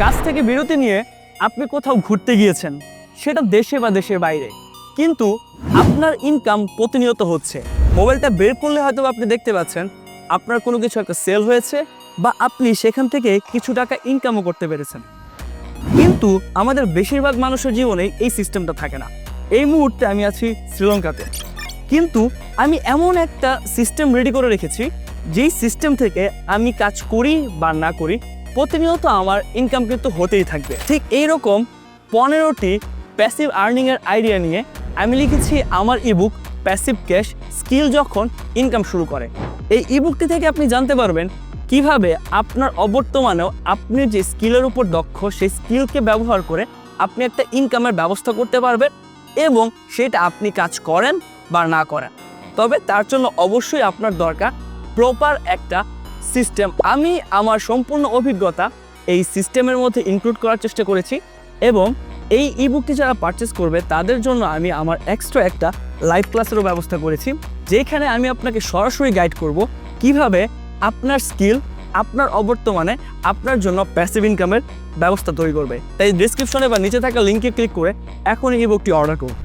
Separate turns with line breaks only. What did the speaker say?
কাজ থেকে বিরতি নিয়ে আপনি কোথাও ঘুরতে গিয়েছেন, সেটা দেশে বা দেশের বাইরে, কিন্তু আপনার ইনকাম প্রতিনিয়ত হচ্ছে। মোবাইলটা বের করলে হয়তো আপনি দেখতে পাচ্ছেন আপনার কোনো কিছু একটা সেল হয়েছে বা আপনি সেখান থেকে কিছু টাকা ইনকামও করতে পেরেছেন। কিন্তু আমাদের বেশিরভাগ মানুষের জীবনে এই সিস্টেমটা থাকে না। এই মুহূর্তে আমি আছি শ্রীলঙ্কাতে, কিন্তু আমি এমন একটা সিস্টেম রেডি করে রেখেছি যেই সিস্টেম থেকে আমি কাজ করি বা না করি প্রতিনিয়ত আমার ইনকাম কিন্তু হতেই থাকবে। ঠিক এইরকম 15টি প্যাসিভ আর্নিংয়ের আইডিয়া নিয়ে আমি লিখেছি আমার ইবুক প্যাসিভ ক্যাশ স্কিল যখন ইনকাম শুরু করে। এই ইবুকটি থেকে আপনি জানতে পারবেন কিভাবে আপনার অবর্তমানেও আপনি যে স্কিলের উপর দক্ষ সেই স্কিলকে ব্যবহার করে আপনি একটা ইনকামের ব্যবস্থা করতে পারবেন, এবং সেটা আপনি কাজ করেন বা না করেন। তবে তার জন্য অবশ্যই আপনার দরকার প্রপার একটা সিস্টেম। আমি আমার সম্পূর্ণ অভিজ্ঞতা এই সিস্টেমের মধ্যে ইনক্লুড করার চেষ্টা করেছি, এবং এই ইবুকটি যারা পারচেস করবে তাদের জন্য আমি আমার এক্সট্রা একটা লাইভ ক্লাসেরও ব্যবস্থা করেছি, যেখানে আমি আপনাকে সরাসরি গাইড করব কিভাবে আপনার স্কিল আপনার অবর্তমানে আপনার জন্য প্যাসিভ ইনকামের ব্যবস্থা তৈরি করবে। তাই ডেসক্রিপশনে বা নিচে থাকা লিঙ্কে ক্লিক করে এখনই ইবুকটি অর্ডার করুন।